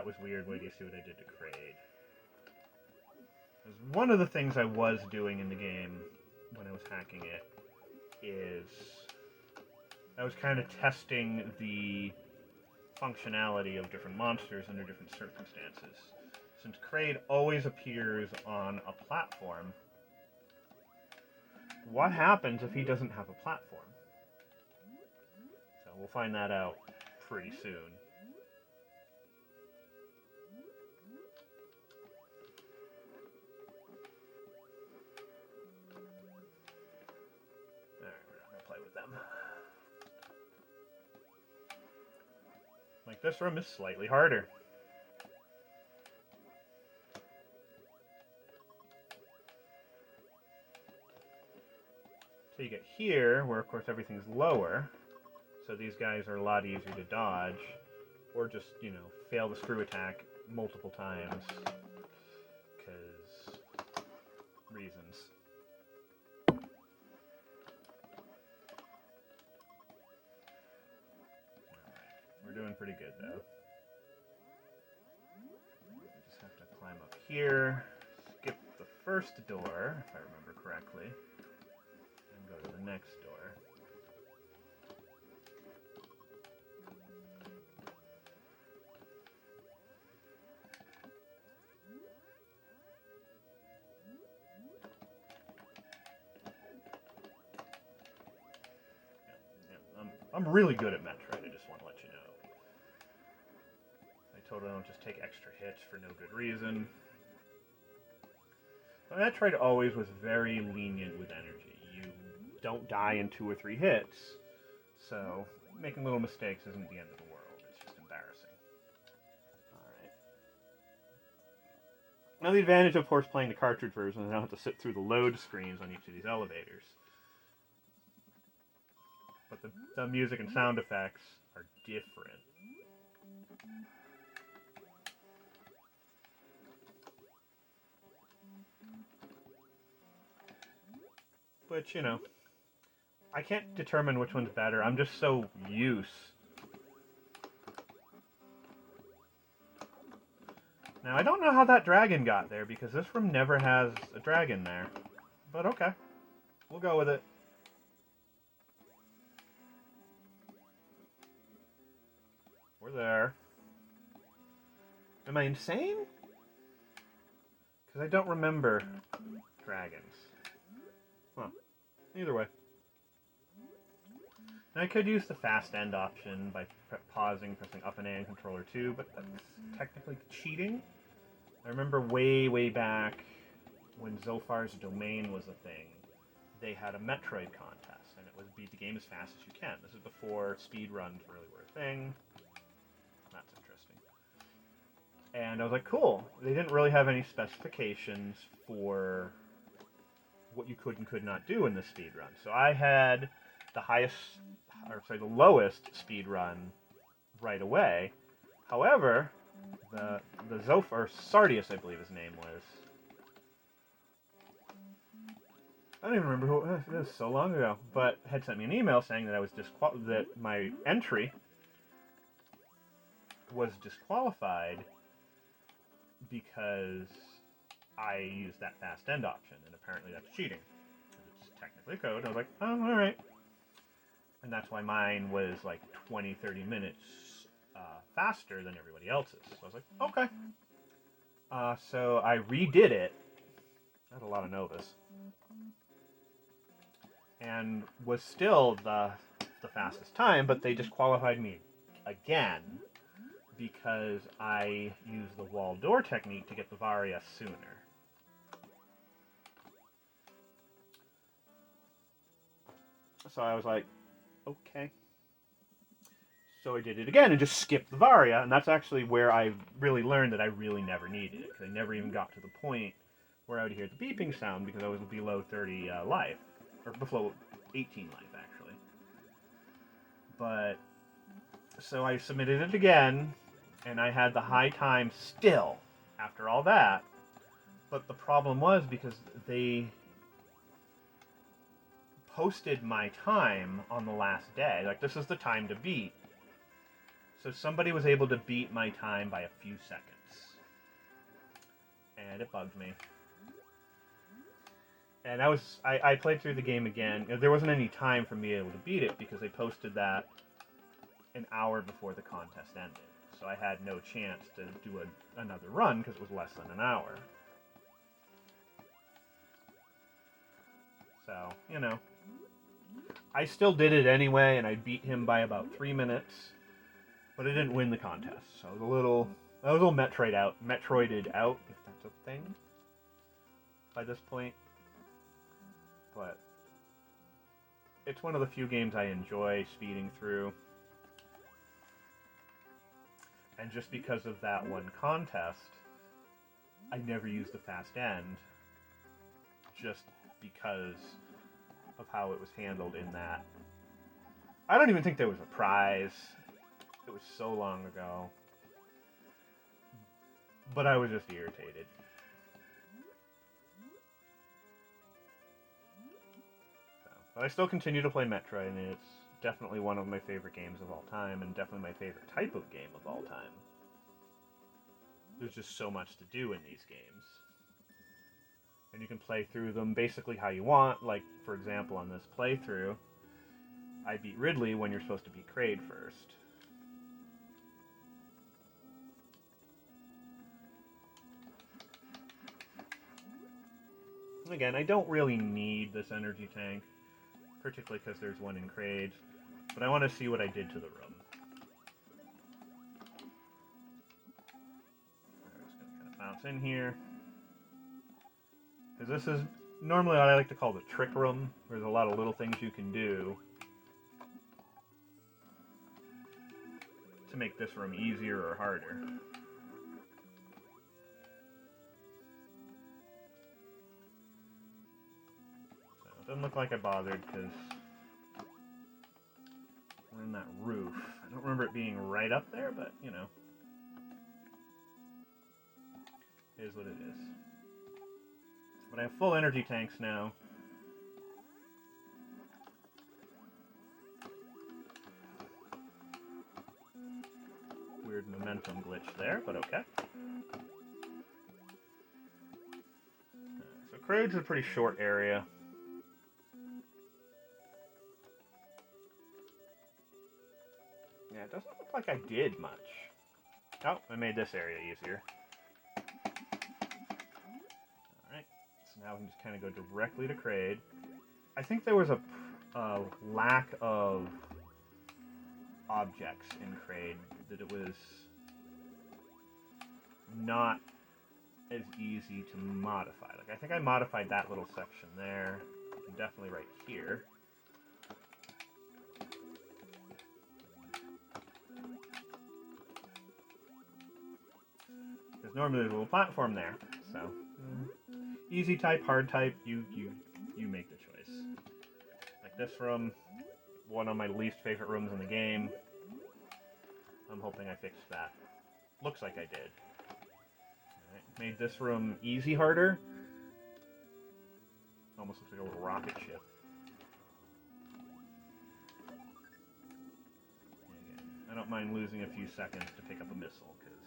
That was weird. Wait, do you see what I did to Kraid? One of the things I was doing in the game when I was hacking it is I was kind of testing the functionality of different monsters under different circumstances. Since Kraid always appears on a platform, what happens if he doesn't have a platform? So we'll find that out pretty soon. Alright, we're not going to play with them. Like, this room is slightly harder. So you get here, where of course everything's lower, so these guys are a lot easier to dodge, or just, you know, fail the screw attack multiple times, because reasons. Alright, we're doing pretty good though. We just have to climb up here, skip the first door, if I remember correctly. Go to the next door. I'm really good at Metroid, I just want to let you know. I totally don't just take extra hits for no good reason. But Metroid always was very lenient with energy. You don't die in 2 or 3 hits, so making little mistakes isn't the end of the world. It's just embarrassing. Alright. Now the advantage, of course, playing the cartridge version is I don't have to sit through the load screens on each of these elevators. But the music and sound effects are different. But, you know, I can't determine which one's better. I'm just so used. Now, I don't know how that dragon got there, because this room never has a dragon there. But okay. We'll go with it. We're there. Am I insane? Because I don't remember dragons. Huh. Either way. Now I could use the fast end option by pausing, pressing up and A on controller 2, but that's technically cheating. I remember way back when Zophar's Domain was a thing, they had a Metroid contest, and it was beat the game as fast as you can. This is before speedruns really were a thing. That's interesting. And I was like, cool. They didn't really have any specifications for what you could and could not do in the speedrun. So I had the lowest speedrun right away. However, the Zophar, Sardius, I believe his name was. I don't even remember who it was so long ago, but had sent me an email saying that I was that my entry was disqualified because I used that fast end option, and apparently that's cheating. It's technically code. I was like, oh, alright. And that's why mine was like 20-30 minutes faster than everybody else's. So I was like, okay. So I redid it. I had a lot of Novas. And was still the fastest time, but they disqualified me again because I used the wall door technique to get the Varia sooner. So I was like, okay. So I did it again and just skipped the Varia, and that's actually where I really learned that I really never needed it, because I never even got to the point where I would hear the beeping sound because I was below 30 life, or below 18 life actually. But, so I submitted it again, and I had the high time still after all that, but the problem was because they posted my time on the last day, like this is the time to beat. So somebody was able to beat my time by a few seconds. And it bugged me. And I played through the game again. There wasn't any time for me able to beat it because they posted that an hour before the contest ended. So I had no chance to do another run because it was less than an hour. So, you know. I still did it anyway, and I beat him by about 3 minutes. But I didn't win the contest. So I was a little Metroided out, if that's a thing, by this point. But it's one of the few games I enjoy speeding through. And just because of that one contest, I never used the fast end. Just because of how it was handled in that. I don't even think there was a prize. It was so long ago. But I was just irritated. But I still continue to play Metroid, and it's definitely one of my favorite games of all time, and definitely my favorite type of game of all time. There's just so much to do in these games. And you can play through them basically how you want. Like, for example, on this playthrough, I beat Ridley when you're supposed to beat Kraid first. And again, I don't really need this energy tank, particularly because there's one in Kraid, but I want to see what I did to the room. I'm just going to kind of bounce in here. Because this is normally what I like to call the trick room. There's a lot of little things you can do to make this room easier or harder. So it doesn't look like I bothered because we're in that roof. I don't remember it being right up there, but you know, it is what it is. But I have full energy tanks now. Weird momentum glitch there, but okay. So Kraid's a pretty short area. Yeah, it doesn't look like I did much. Oh, I made this area easier. Alright, so now we can just kind of go directly to Kraid. I think there was a lack of objects in Kraid, that it was not as easy to modify. Like, I think I modified that little section there, and definitely right here. Because normally there's a little platform there, so easy type, hard type, you make the choice. Like this room, one of my least favorite rooms in the game. I'm hoping I fixed that. Looks like I did. Alright, made this room easy harder. Almost looks like a little rocket ship. Again, I don't mind losing a few seconds to pick up a missile, because...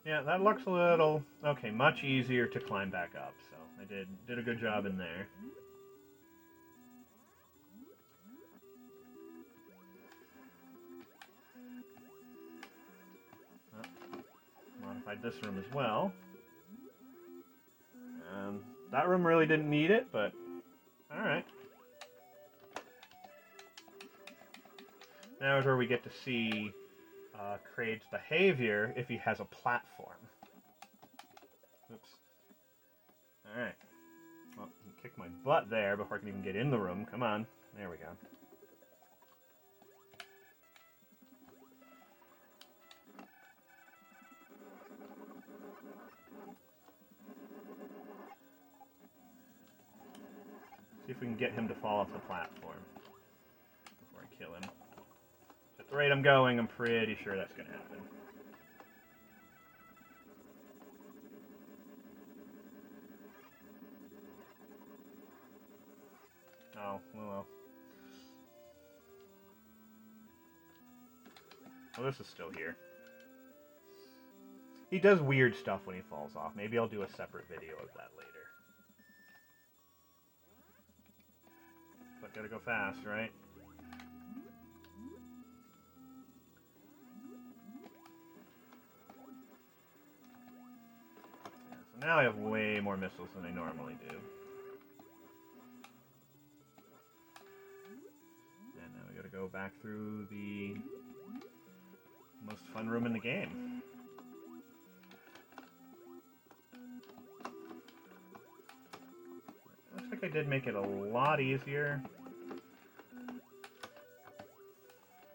yeah, that looks a little... okay, much easier to climb back up, so I did a good job in there. Modified this room as well. That room really didn't need it, but alright. Now is where we get to see Kraid's behavior if he has a platform. Oops. Alright. Well, he kicked my butt there before I can even get in the room. Come on. There we go. See if we can get him to fall off the platform before I kill him. At the rate I'm going, I'm pretty sure that's going to happen. Oh, well. Oh, this is still here. He does weird stuff when he falls off. Maybe I'll do a separate video of that later. But gotta go fast, right? Yeah, so now I have way more missiles than I normally do. And now we gotta go back through the most fun room in the game. Looks like I did make it a lot easier.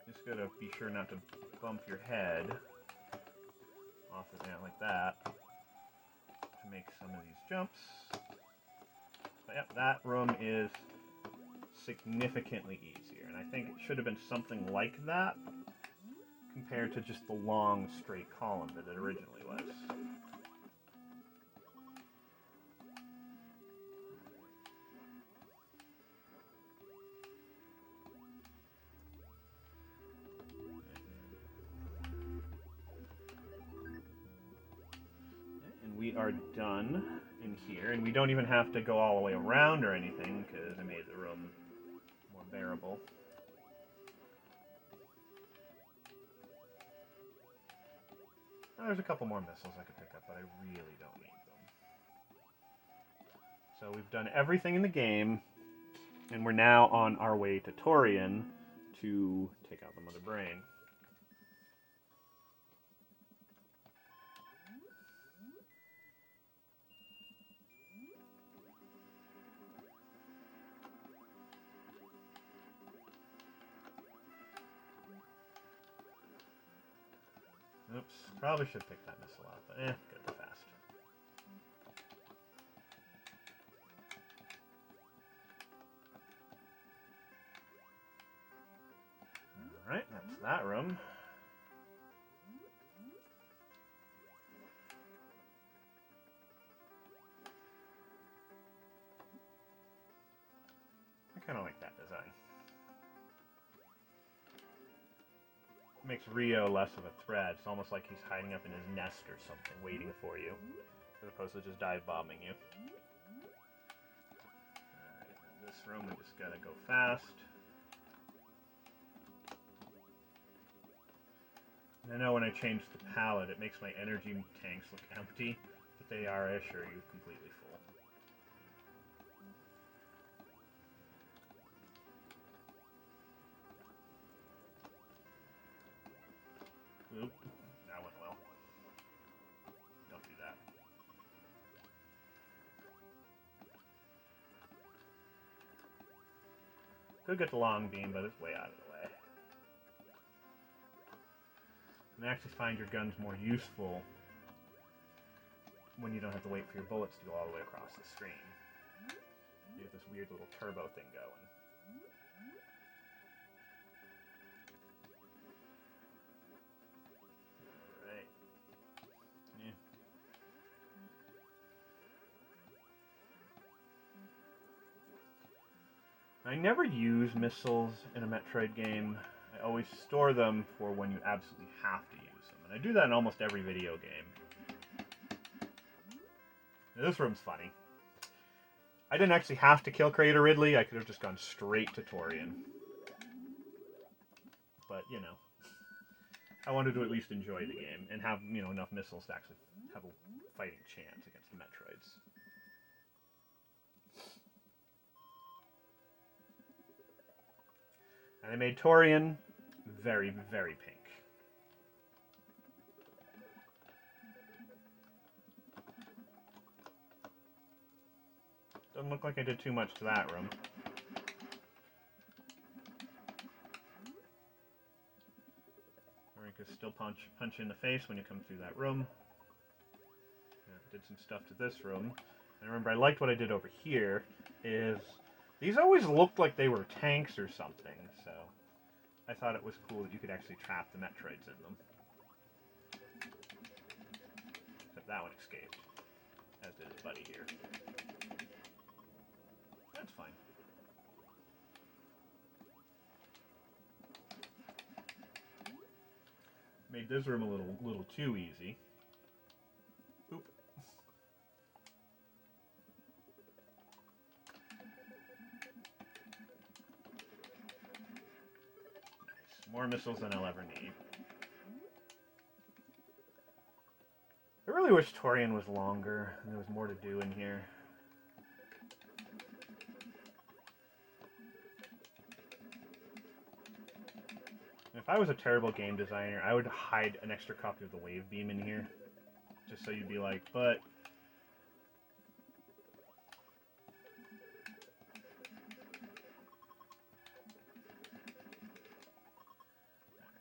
Just gotta be sure not to bump your head off of that like that to make some of these jumps. But yep, that room is significantly easier, and I think it should have been something like that compared to just the long straight column that it originally was. And we are done in here, and we don't even have to go all the way around or anything because I made the room more bearable. Now, there's a couple more missiles I could pick up, but I really don't need them. So we've done everything in the game, and we're now on our way to Torian to take out the Mother Brain. Oops, probably should pick that missile out, but gotta go fast. Alright, that's that room. I kind of like that design. It makes Rio less of a threat. It's almost like he's hiding up in his nest or something, waiting for you, as opposed to just dive bombing you. Alright, in this room we just gotta go fast. And I know when I change the palette, it makes my energy tanks look empty, but they are, I assure you, completely full. Oop, that went well. Don't do that. Could get the long beam, but it's way out of the way. And I actually find your guns more useful when you don't have to wait for your bullets to go all the way across the screen. You have this weird little turbo thing going. Alright. Yeah. I never use missiles in a Metroid game. I always store them for when you absolutely have to use them. And I do that in almost every video game. Now, this room's funny. I didn't actually have to kill Crater Ridley. I could have just gone straight to Torian. But, you know, I wanted to at least enjoy the game and have, you know, enough missiles to actually have a fighting chance against the Metroids. And I made Torian very, very pink. Doesn't look like I did too much to that room. Or you could still punch you in the face when you come through that room. Yeah, did some stuff to this room. And remember, I liked what I did over here, is these always looked like they were tanks or something, so I thought it was cool that you could actually trap the Metroids in them. Except that one escaped, as did his buddy here. That's fine. made this room a little too easy. Oop. Nice. More missiles than I'll ever need. I really wish Torian was longer and there was more to do in here. If I was a terrible game designer, I would hide an extra copy of the wave beam in here. Just so you'd be like, but...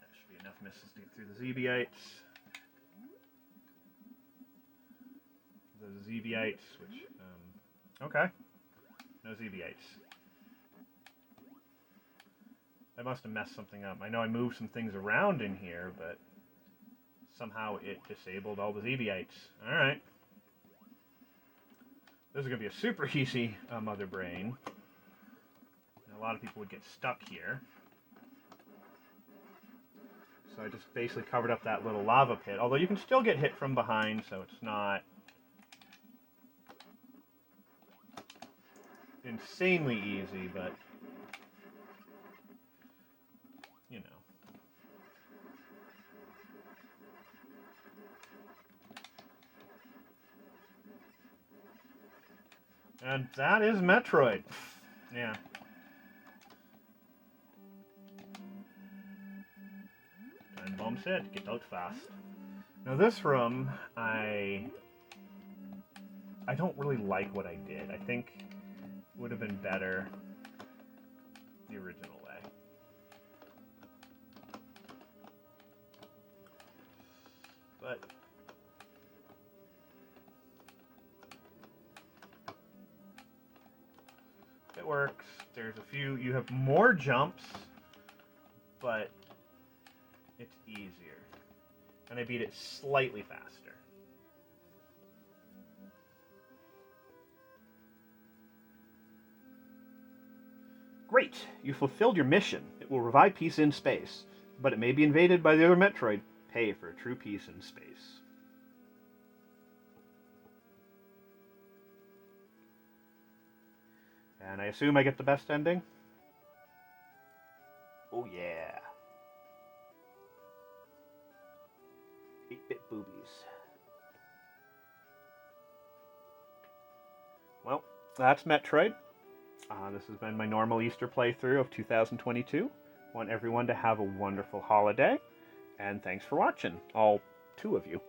That should be enough missiles to get through the Zebiites. The Zebiites, which... okay. No Zebiites. I must have messed something up. I know I moved some things around in here, but somehow it disabled all the Zebiites. Alright. This is going to be a super easy Mother Brain. And a lot of people would get stuck here. So I just basically covered up that little lava pit. Although you can still get hit from behind, so it's not insanely easy, but... you know. And that is Metroid. Yeah. Time bomb set. Get out fast. Now this room, I don't really like what I did. I think it would have been better the original way. But it works. There's a few, you have more jumps, but it's easier. And I beat it slightly faster. Great! You fulfilled your mission. It will revive peace in space, but it may be invaded by the other Metroid. Pay for a true peace in space. And I assume I get the best ending? Oh yeah. 8-bit boobies. Well, that's Metroid. This has been my normal Easter playthrough of 2022. I want everyone to have a wonderful holiday. And thanks for watching, all 2 of you.